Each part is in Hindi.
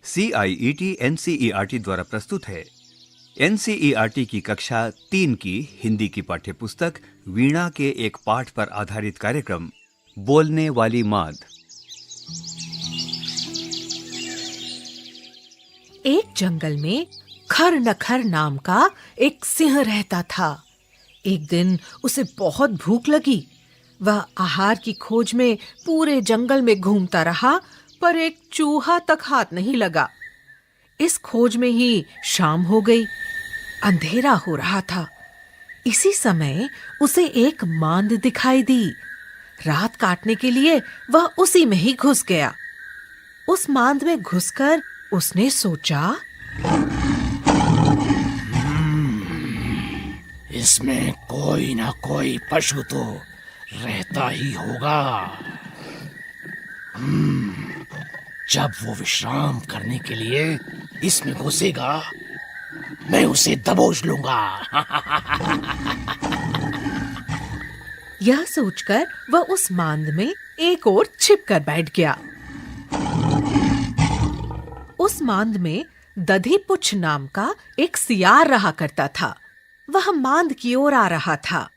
CIET NCERT द्वारा प्रस्तुत है। NCERT की कक्षा 3 की हिंदी की पाठ्यपुस्तक वीणा के एक पाठ पर आधारित कार्यक्रम बोलने वाली माद। एक जंगल में खर नखर नाम का एक सिंह रहता था। एक दिन उसे बहुत भूख लगी। वह आहार की खोज में पूरे जंगल में घूमता रहा, पर एक चूहा तक हाथ नहीं लगा। इस खोज में ही शाम हो गई। अंधेरा हो रहा था। इसी समय उसे एक मांद दिखाई दी। रात काटने के लिए वह उसी में ही घुस गया। उस मांद में घुसकर उसने सोचा, इसमें कोई ना कोई पशु तो रहता ही होगा। जब वो विश्राम करने के लिए इसमें घुसेगा, मैं उसे दबोच लूंगा। यह सोचकर वह उस मांद में एक ओर छिपकर बैठ गया। उस मांद में दधीपुच्छ नाम का एक सियार रहा करता था। वह मांद की ओर आ रहा था।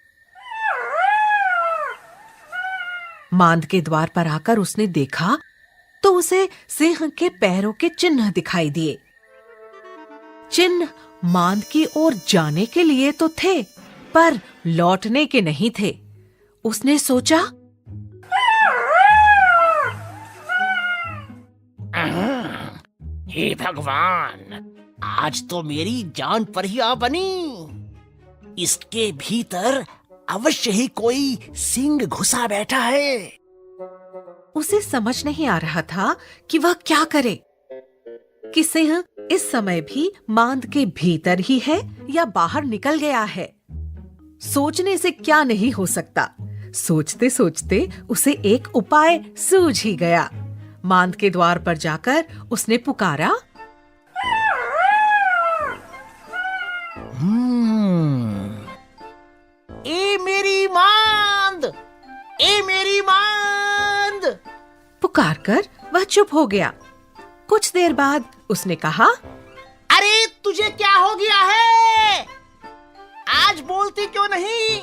मांद के द्वार पर आकर उसने देखा तो उसे सिंह के पैरों के चिन्ह दिखाई दिए। चिन्ह मांद की ओर जाने के लिए तो थे, पर लौटने के नहीं थे। उसने सोचा, हे भगवान, आज तो मेरी जान पर ही आ बनी। इसके भीतर अवश्य ही कोई सिंह घुसा बैठा है। उसे समझ नहीं आ रहा था कि वह क्या करे, कि सिंह इस समय भी मांद के भीतर ही है या बाहर निकल गया है। सोचने से क्या नहीं हो सकता। सोचते सोचते उसे एक उपाय सूझ ही गया। मांद के द्वार पर जाकर उसने पुकारा, ए मेरी मांद, ए मेरी मांद। पुकारकर वह चुप हो गया। कुछ देर बाद उसने कहा, अरे तुझे क्या हो गया है? आज बोलती क्यों नहीं?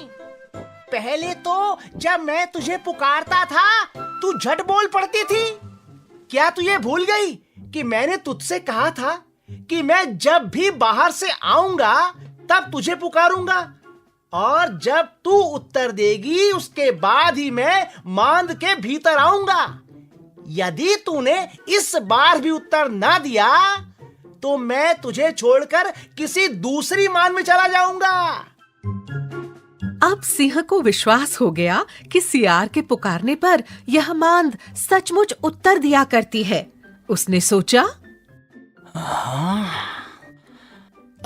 पहले तो जब मैं तुझे पुकारता था तू झट बोल पड़ती थी। क्या तू ये भूल गई कि मैंने तुझसे कहा था कि मैं जब भी बाहर से आऊंगा तब तुझे पुकारूंगा, और जब तू उत्तर देगी उसके बाद ही मैं मांद के भीतर आऊंगा। यदि तूने इस बार भी उत्तर ना दिया तो मैं तुझे छोड़कर किसी दूसरी मांद में चला जाऊंगा। अब सिंह को विश्वास हो गया कि सियार के पुकारने पर यह मांद सचमुच उत्तर दिया करती है। उसने सोचा,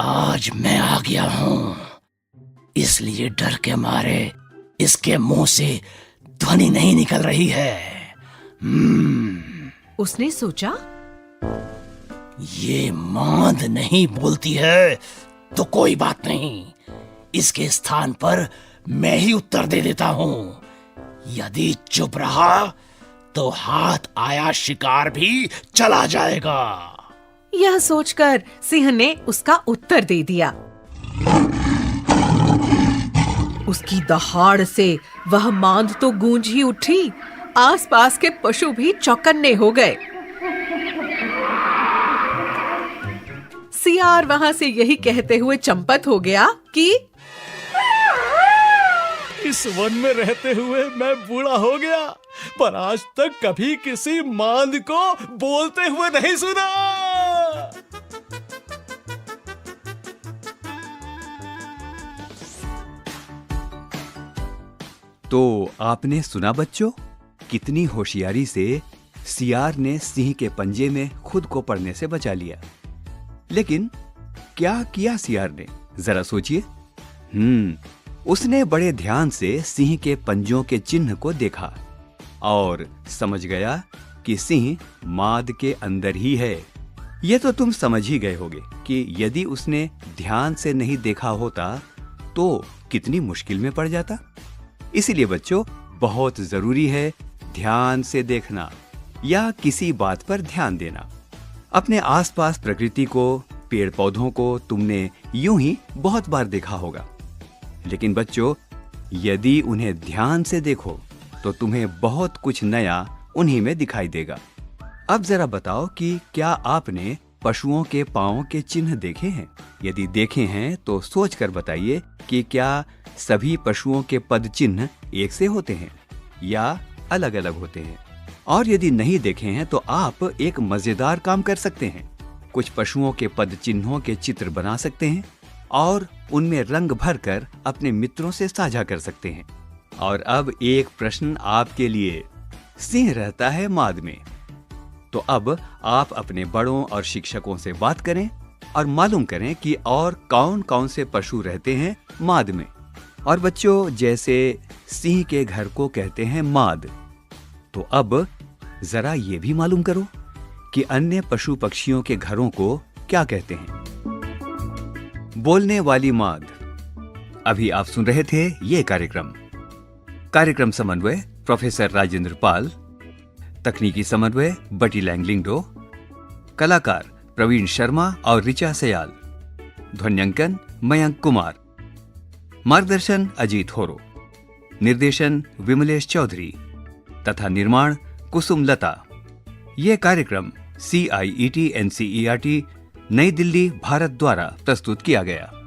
आज मैं आ गया हूं, इसलिए डर के मारे इसके मुंह से ध्वनि नहीं निकल रही है। उसने सोचा, ये मांद नहीं बोलती है तो कोई बात नहीं, इसके स्थान पर मैं ही उत्तर दे देता हूं। यदि चुप रहा तो हाथ आया शिकार भी चला जाएगा। यह सोचकर सिंह ने उसका उत्तर दे दिया। उसकी दहाड़ से वह मांद तो गूंज ही उठी। आसपास के पशु भी चौकन्ने हो गए। सियार वहां से यही कहते हुए चंपत हो गया कि इस वन में रहते हुए मैं बूढ़ा हो गया, पर आज तक कभी किसी मांद को बोलते हुए नहीं सुना। तो आपने सुना बच्चों, कितनी होशियारी से सियार ने सिंह के पंजे में खुद को पड़ने से बचा लिया। लेकिन क्या किया सियार ने, जरा सोचिए। उसने बड़े ध्यान से सिंह के पंजों के चिन्ह को देखा और समझ गया कि सिंह माद के अंदर ही है। ये तो तुम समझ ही गए होगे कि यदि उसने ध्यान से नहीं देखा होता तो कितनी मुश्किल में पड़ जाता। इसीलिए बच्चों, बहुत जरूरी है ध्यान से देखना या किसी बात पर ध्यान देना। अपने आसपास प्रकृति को, पेड़ पौधों को तुमने यूं ही बहुत बार देखा होगा, लेकिन बच्चों, यदि उन्हें ध्यान से देखो तो तुम्हें बहुत कुछ नया उन्हीं में दिखाई देगा। अब जरा बताओ कि क्या आपने पशुओं के पांवों के चिन्ह देखे हैं? यदि देखे हैं तो सोच कर बताइए कि क्या सभी पशुओं के पद चिन्ह एक से होते हैं या अलग अलग होते हैं? और यदि नहीं देखे हैं तो आप एक मजेदार काम कर सकते हैं। कुछ पशुओं के पद चिन्हों के चित्र बना सकते हैं और उनमें रंग भरकर अपने मित्रों से साझा कर सकते हैं। और अब एक प्रश्न आपके लिए। सिंह रहता है माद में, तो अब आप अपने बड़ों और शिक्षकों से बात करें और मालूम करें कि और कौन कौन से पशु रहते हैं माद में। और बच्चों, जैसे सिंह के घर को कहते हैं माद, तो अब जरा ये भी मालूम करो कि अन्य पशु पक्षियों के घरों को क्या कहते हैं। बोलने वाली माद। अभी आप सुन रहे थे ये कार्यक्रम समन्वय प्रोफेसर राजेंद्र पाल, तकनीकी समन्वय बटी लैंगलिंगडो, कलाकार प्रवीण शर्मा और ऋचा सयाल, ध्वन्यांकन मयंक कुमार, मार्गदर्शन अजीत होरो, निर्देशन विमलेश चौधरी तथा निर्माण कुसुम लता। यह कार्यक्रम CIET NCERT नई दिल्ली भारत द्वारा प्रस्तुत किया गया।